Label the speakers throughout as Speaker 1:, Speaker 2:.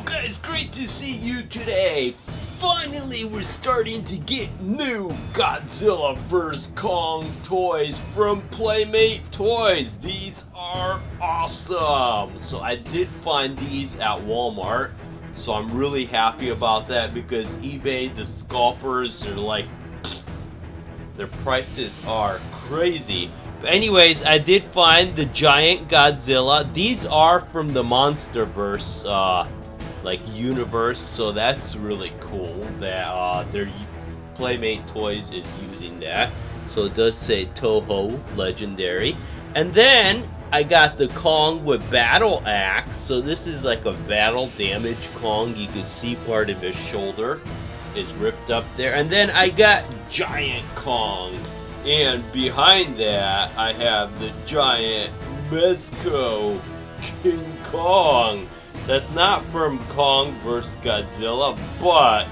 Speaker 1: Yo guys, great to see you today. Finally, we're starting to get new Godzilla vs. Kong toys from Playmate Toys. These are awesome. So I did find these at Walmart. So I'm really happy about that because eBay, the scalpers are like, their prices are crazy. But anyways, I did find the giant Godzilla. These are from the Monsterverse like universe, so that's really cool that their Playmate Toys is using that. So it does say Toho Legendary. And then I got the Kong with battle axe. So this is like a battle damage Kong. You can see part of his shoulder is ripped up there. And then I got giant Kong. And behind that, I have the giant Mezco King Kong. That's not from Kong vs. Godzilla, but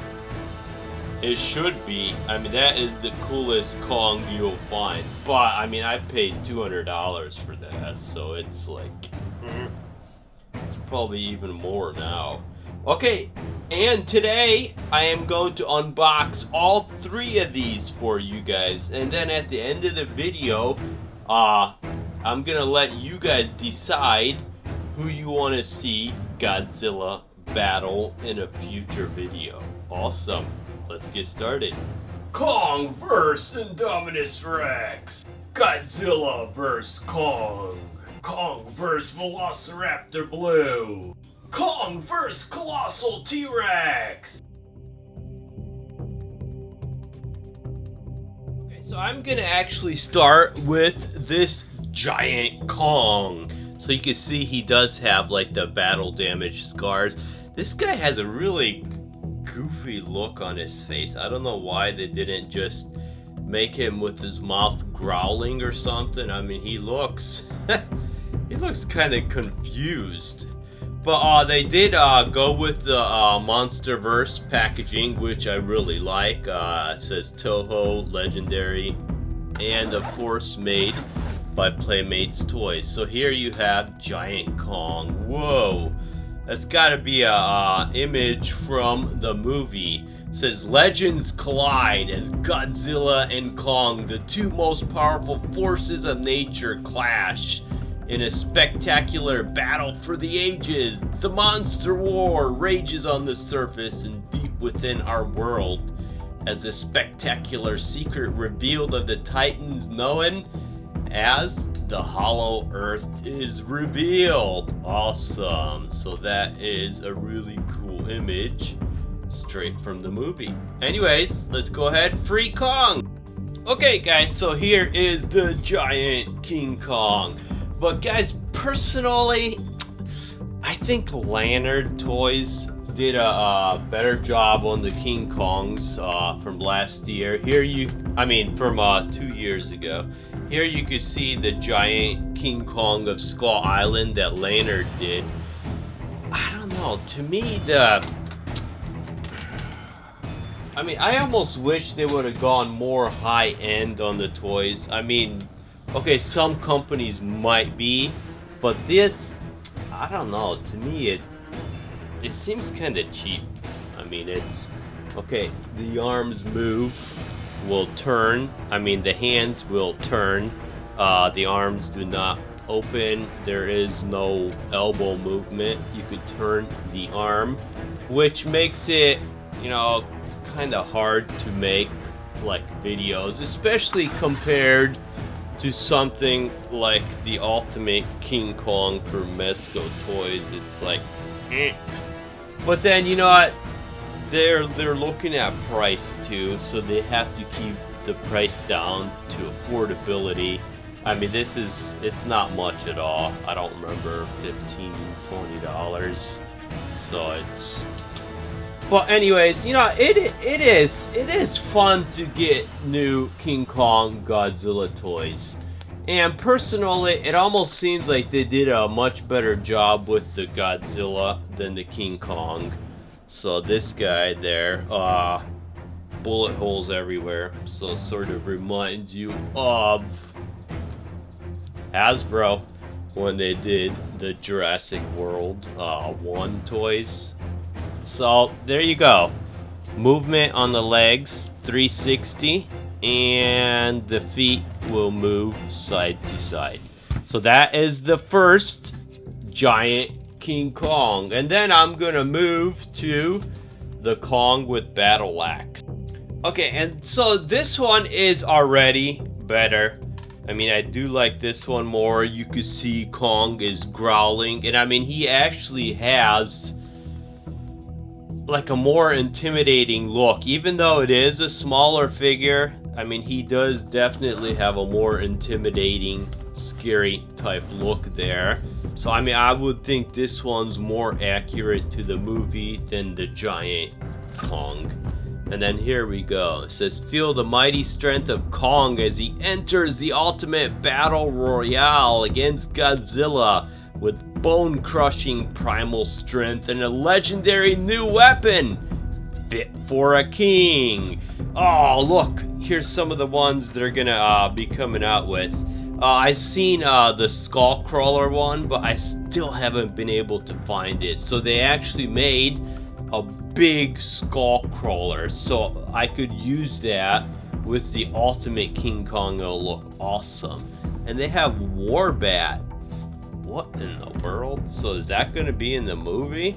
Speaker 1: it should be. I mean, that is the coolest Kong you'll find. But, I mean, I paid $200 for that, so it's like, it's probably even more now. Okay, and today I am going to unbox all 3 of these for you guys. And then at the end of the video, I'm gonna let you guys decide who you want to see Godzilla battle in a future video. Awesome. Let's get started. Kong vs. Indominus Rex. Godzilla vs. Kong. Kong vs. Velociraptor Blue. Kong vs. Colossal T-Rex. Okay, so I'm gonna actually start with this giant Kong. So you can see he does have like the battle damage scars. This guy has a really goofy look on his face. I don't know why they didn't just make him with his mouth growling or something. I mean, he looks he looks kind of confused. But they did go with the Monsterverse packaging, which I really like. It says Toho Legendary, and of course made by Playmates Toys. So here you have Giant Kong. Whoa, that's got to be a image from the movie. It says legends collide as Godzilla and Kong, the 2 most powerful forces of nature, clash in a spectacular battle for the ages. The monster war rages on the surface and deep within our world as the spectacular secret revealed of the Titans known as the Hollow Earth is revealed. Awesome. So that is a really cool image straight from the movie. Anyways, let's go ahead. Free Kong. Okay guys, so here is the giant King Kong. But guys, personally, I think Lantern Toys did a better job on the King Kongs from last year. From 2 years ago. Here you can see the giant King Kong of Skull Island that Lantern did. I don't know, to me I almost wish they would have gone more high end on the toys. I mean, okay, some companies might be, but this, I don't know, to me it seems kind of cheap. I mean, it's, okay, the arms move, will turn, the hands will turn, the arms do not open, there is no elbow movement, you could turn the arm, which makes it, kind of hard to make like videos, especially compared to something like the Ultimate King Kong for Mezco Toys. It's like, But then, you know what? They're looking at price too, so they have to keep the price down to affordability. I mean, it's not much at all. I don't remember, $15, $20. So it's, but anyways, it is fun to get new King Kong Godzilla toys. And personally, it almost seems like they did a much better job with the Godzilla than the King Kong. So this guy there, bullet holes everywhere. So it sort of reminds you of Hasbro when they did the Jurassic World 1 toys. So there you go. Movement on the legs, 360, and the feet will move side to side. So that is the first giant King Kong. And then I'm gonna move to the Kong with battle axe. Okay, and so this one is already better. I mean, I do like this one more. You could see Kong is growling, and I mean, he actually has like a more intimidating look. Even though it is a smaller figure, I mean, he does definitely have a more intimidating, scary type look there. So I mean, I would think this one's more accurate to the movie than the giant Kong. And then here we go. It says, feel the mighty strength of Kong as he enters the ultimate battle royale against Godzilla with bone-crushing primal strength and a legendary new weapon fit for a king. Oh, look, here's some of the ones they're gonna be coming out with. I've seen the Skullcrawler one, but I still haven't been able to find it. So they actually made a big Skullcrawler, so I could use that with the ultimate King Kong. It'll look awesome. And they have Warbat. What in the world? So is that gonna be in the movie?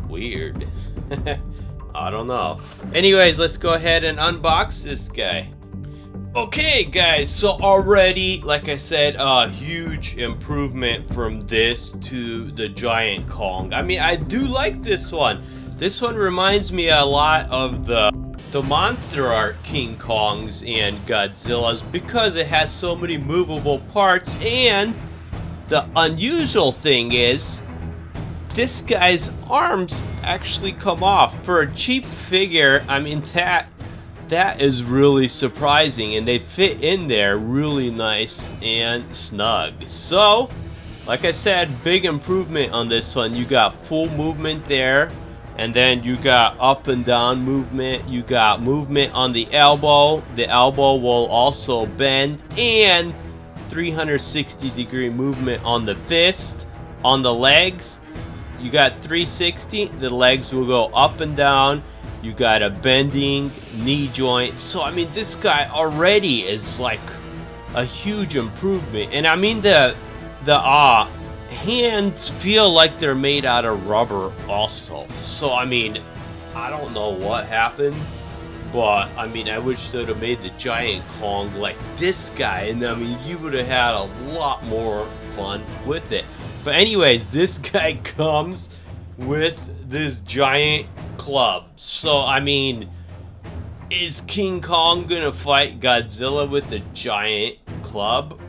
Speaker 1: Weird. I don't know. Anyways, let's go ahead and unbox this guy. Okay guys, so already, like I said, a huge improvement from this to the giant Kong. I mean, I do like this one. This one reminds me a lot of the Monster Art King Kongs and Godzillas because it has so many movable parts, and the unusual thing is this guy's arms actually come off. For a cheap figure, I mean, that is really surprising, and they fit in there really nice and snug. So, like I said, big improvement on this one. You got full movement there, and then you got up and down movement. You got movement on the elbow. The elbow will also bend, and 360-degree movement on the fist. On the legs, you got 360. The legs will go up and down. You got a bending knee joint. So I mean, this guy already is like a huge improvement. And I mean, the hands feel like they're made out of rubber also. So I mean, I don't know what happened, but I mean, I wish they would have made the giant Kong like this guy, and I mean, you would have had a lot more fun with it. But anyways, this guy comes with this giant club. So I mean, is King Kong gonna fight Godzilla with a giant club?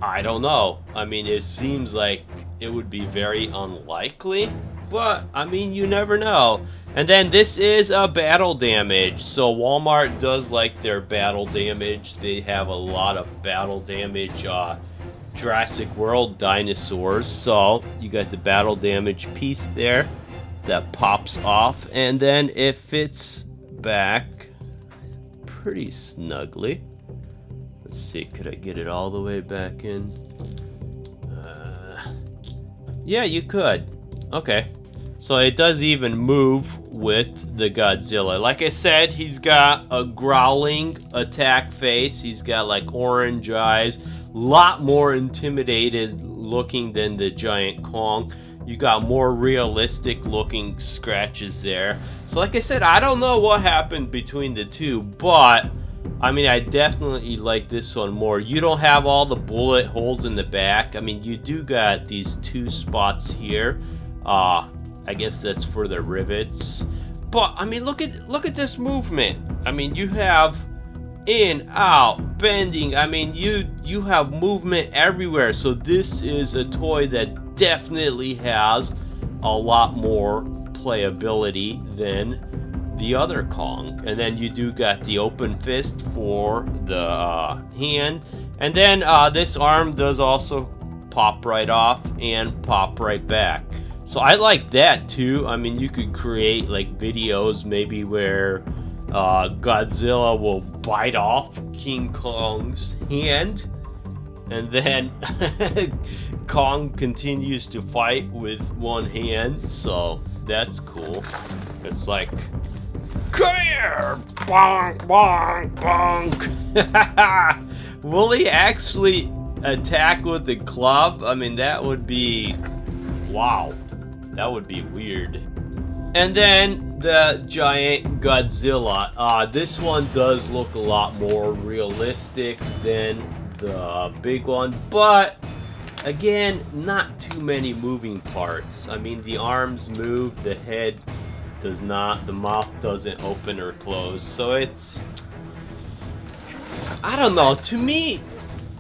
Speaker 1: I don't know. I mean, it seems like it would be very unlikely, but I mean, you never know. And then this is a battle damage. So Walmart does like their battle damage. They have a lot of battle damage Jurassic World dinosaurs. So you got the battle damage piece there that pops off, and then it fits back pretty snugly. Let's see, could I get it all the way back in? Yeah, you could. Okay. So it does even move with the Godzilla. Like I said, he's got a growling attack face. He's got like orange eyes. Lot more intimidated looking than the giant Kong. You got more realistic looking scratches there. So like I said, I don't know what happened between the two, but I mean, I definitely like this one more. You don't have all the bullet holes in the back. I mean, you do got these two spots here. I guess that's for the rivets. But I mean, look at this movement. I mean, you have in, out, bending. I mean, you have movement everywhere. So this is a toy that definitely has a lot more playability than the other Kong. And then you do got the open fist for the hand, and then this arm does also pop right off and pop right back. So I like that too. I mean, you could create like videos maybe where Godzilla will bite off King Kong's hand, and then Kong continues to fight with one hand. So That's cool. It's like, come here! Bonk, bonk, bonk! Will he actually attack with the club? I mean, that would be... wow. That would be weird. And then the giant Godzilla. This one does look a lot more realistic than the big one, but again, not too many moving parts. I mean, the arms move, the head does not, the mouth doesn't open or close, so it's, I don't know, to me,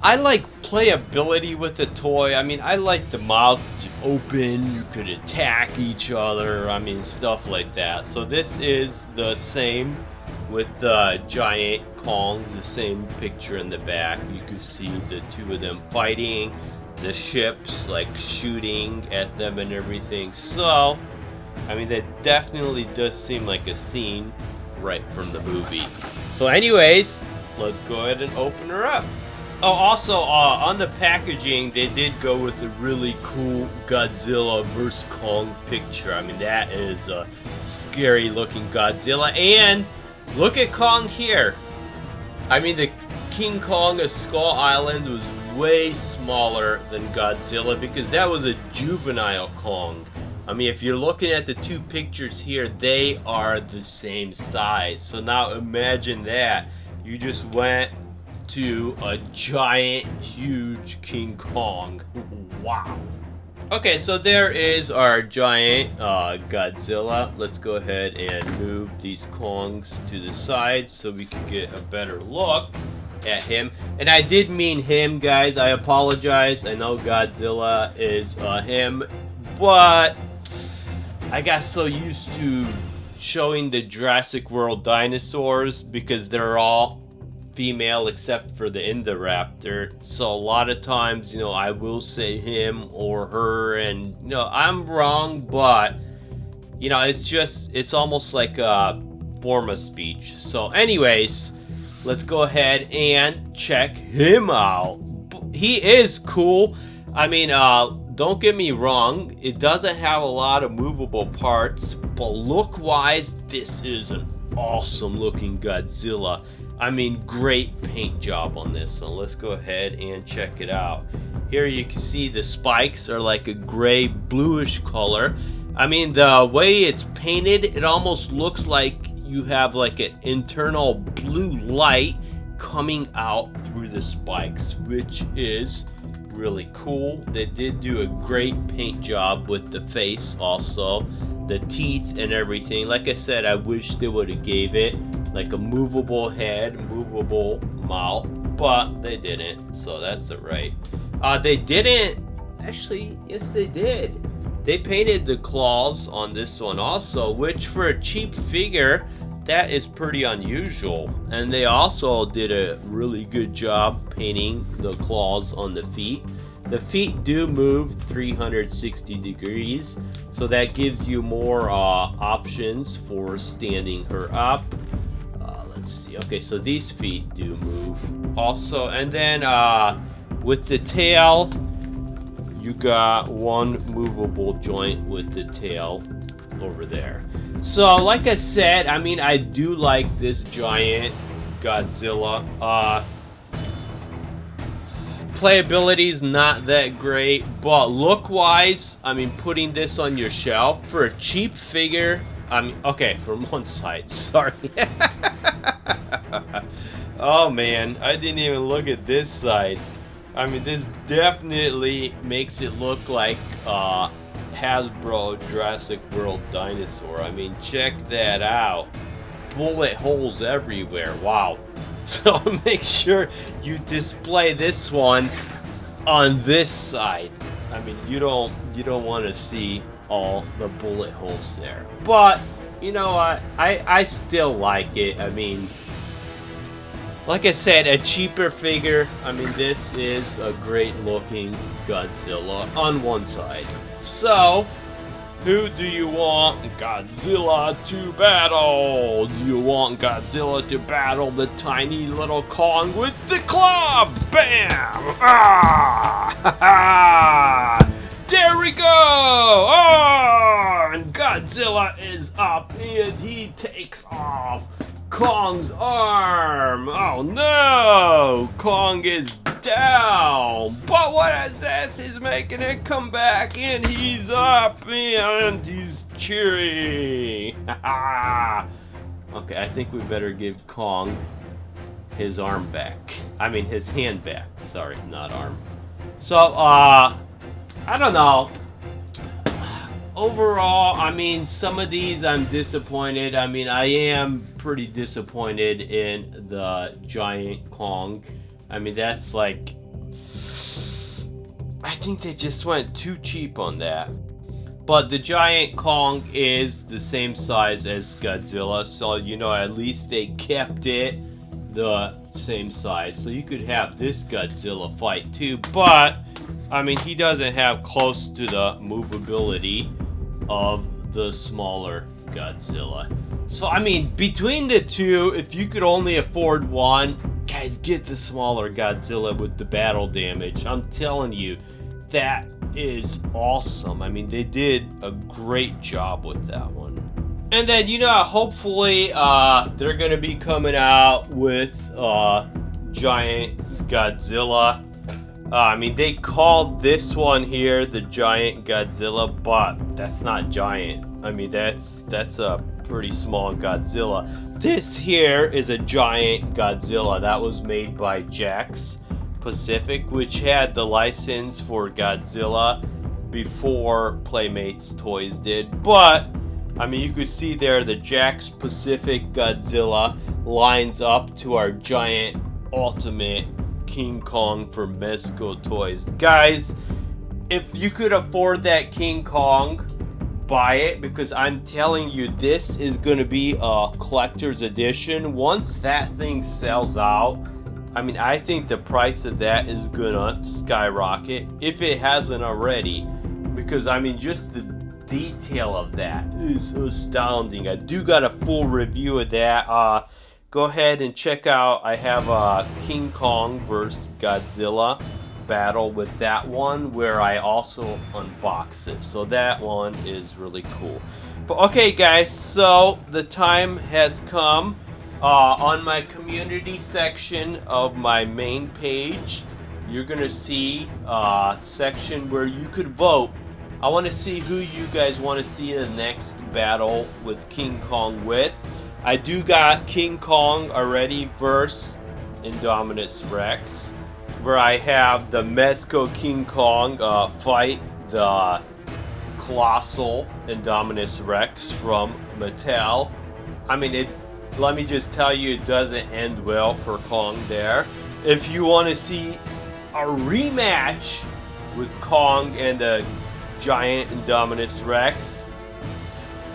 Speaker 1: I like playability with the toy. I mean, I like the mouth to open, you could attack each other, I mean, stuff like that. So this is the same with the giant Kong, the same picture in the back. You can see the two of them fighting, the ships like shooting at them and everything. So, I mean, that definitely does seem like a scene right from the movie. So anyways, let's go ahead and open her up. Oh, also, on the packaging, they did go with the really cool Godzilla vs. Kong picture. I mean, that is a scary looking Godzilla. And look at Kong here. I mean, the King Kong of Skull Island was way smaller than Godzilla because that was a juvenile Kong. I mean, if you're looking at the two pictures here, they are the same size. So now imagine that. You just went to a giant, huge King Kong. Wow. Okay, so there is our giant Godzilla. Let's go ahead and move these Kongs to the side so we can get a better look at him. And I did mean him, guys. I apologize. I know Godzilla is him, but I got so used to showing the Jurassic World dinosaurs because they're all female except for the Indoraptor. So a lot of times, you know, I will say him or her, and you know, I'm wrong, but you know, it's almost like a form of speech. So anyways, let's go ahead and check him out. He is cool. I mean, don't get me wrong, it doesn't have a lot of movable parts, but look wise, this is an awesome looking Godzilla. I mean, great paint job on this. So let's go ahead and check it out. Here you can see the spikes are like a gray bluish color. I mean, the way it's painted, it almost looks like you have like an internal blue light coming out through the spikes, which is really cool. They did do a great paint job with the face also, the teeth and everything. Like I said, I wish they would have gave it like a movable head, movable mouth, but they didn't, so that's alright. They didn't, actually, yes they did. They painted the claws on this one also, which for a cheap figure, that is pretty unusual. And they also did a really good job painting the claws on the feet. The feet do move 360 degrees, so that gives you more options for standing her up. Let's see. Okay, so these feet do move also, and then with the tail, you got one movable joint with the tail over there. So like I said, I mean, I do like this giant Godzilla. Playability's not that great, but look wise, I mean, putting this on your shelf for a cheap figure, I mean, okay, from one side, sorry. Oh man, I didn't even look at this side. I mean, this definitely makes it look like Hasbro Jurassic World Dinosaur. I mean, check that out. Bullet holes everywhere. Wow. So make sure you display this one on this side. I mean, you don't want to see all the bullet holes there. But you know what? I still like it. I mean, like I said, a cheaper figure. I mean, this is a great looking Godzilla on one side. So, who do you want Godzilla to battle? Do you want Godzilla to battle the tiny little Kong with the club? Bam! Ah! Ha ha! There we go! Oh! And Godzilla is up and he takes off Kong's arm. Oh no, Kong is down. But what is this? He's making it come back and he's up and he's cheering. Okay, I think we better give Kong his arm back. I mean his hand back. Sorry, not arm. So, I don't know. Overall, I mean, some of these I'm disappointed. I mean, I am pretty disappointed in the giant Kong. I mean, that's like, I think they just went too cheap on that. But the giant Kong is the same size as Godzilla, so you know, at least they kept it the same size. So you could have this Godzilla fight too, but I mean, he doesn't have close to the movability of the smaller Godzilla. So I mean, between the two, if you could only afford one, guys, get the smaller Godzilla with the battle damage. I'm telling you, that is awesome. I mean, they did a great job with that one. And then, you know, hopefully they're gonna be coming out with giant Godzilla. I mean, they called this one here the giant Godzilla, but that's not giant. I mean, that's a pretty small Godzilla. This here is a giant Godzilla that was made by Jakks Pacific, which had the license for Godzilla before Playmates Toys did. But I mean, you could see there the Jakks Pacific Godzilla lines up to our giant ultimate King Kong from Mezco Toys. Guys, if you could afford that King Kong, buy it, because I'm telling you, this is going to be a collector's edition. Once that thing sells out, I mean, I think the price of that is gonna skyrocket, if it hasn't already, because I mean, just the detail of that is astounding. I do got a full review of that. Go ahead and check out, I have a King Kong vs. Godzilla battle with that one, where I also unbox it. So that one is really cool. But okay guys, so the time has come. On my community section of my main page, you're gonna see a section where you could vote. I want to see who you guys want to see in the next battle with King Kong with. I do got King Kong already versus Indominus Rex, where I have the Mezco King Kong fight the Colossal Indominus Rex from Mattel. I mean, let me just tell you, it doesn't end well for Kong there. If you want to see a rematch with Kong and the giant Indominus Rex,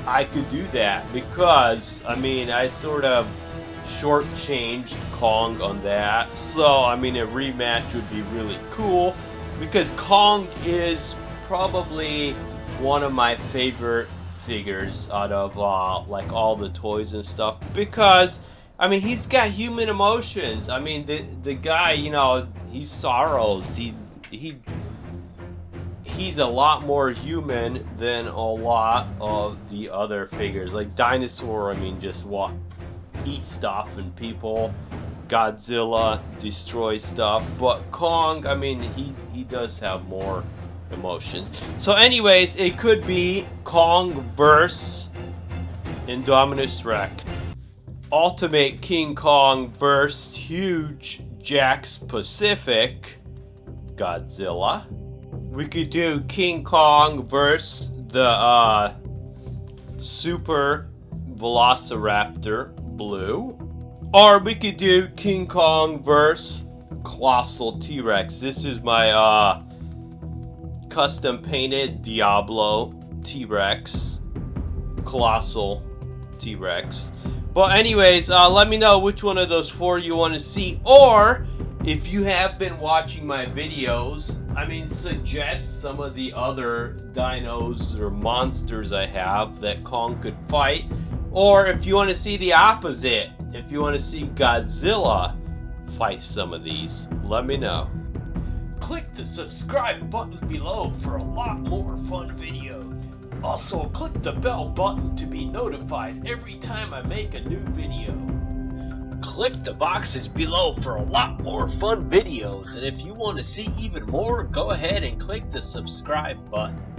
Speaker 1: I could do that, because I mean, I sort of shortchanged Kong on that. So I mean, a rematch would be really cool, because Kong is probably one of my favorite figures out of like all the toys and stuff, because I mean, he's got human emotions. I mean, the guy, you know, he sorrows. He's a lot more human than a lot of the other figures. Like Dinosaur, I mean, just eat stuff and people. Godzilla destroys stuff, but Kong, I mean, he does have more emotions. So anyways, it could be Kong versus Indominus Rex, Ultimate King Kong versus huge Jakks Pacific Godzilla. We could do King Kong versus the Super Velociraptor Blue, or we could do King Kong versus Colossal T-Rex. This is my custom painted Diablo T-Rex, Colossal T-Rex. But anyways, let me know which one of those four you want to see, or if you have been watching my videos, I mean, suggest some of the other dinos or monsters I have that Kong could fight. Or if you want to see the opposite, if you want to see Godzilla fight some of these, let me know. Click the subscribe button below for a lot more fun videos. Also, click the bell button to be notified every time I make a new video. Click the boxes below for a lot more fun videos, and if you want to see even more, go ahead and click the subscribe button.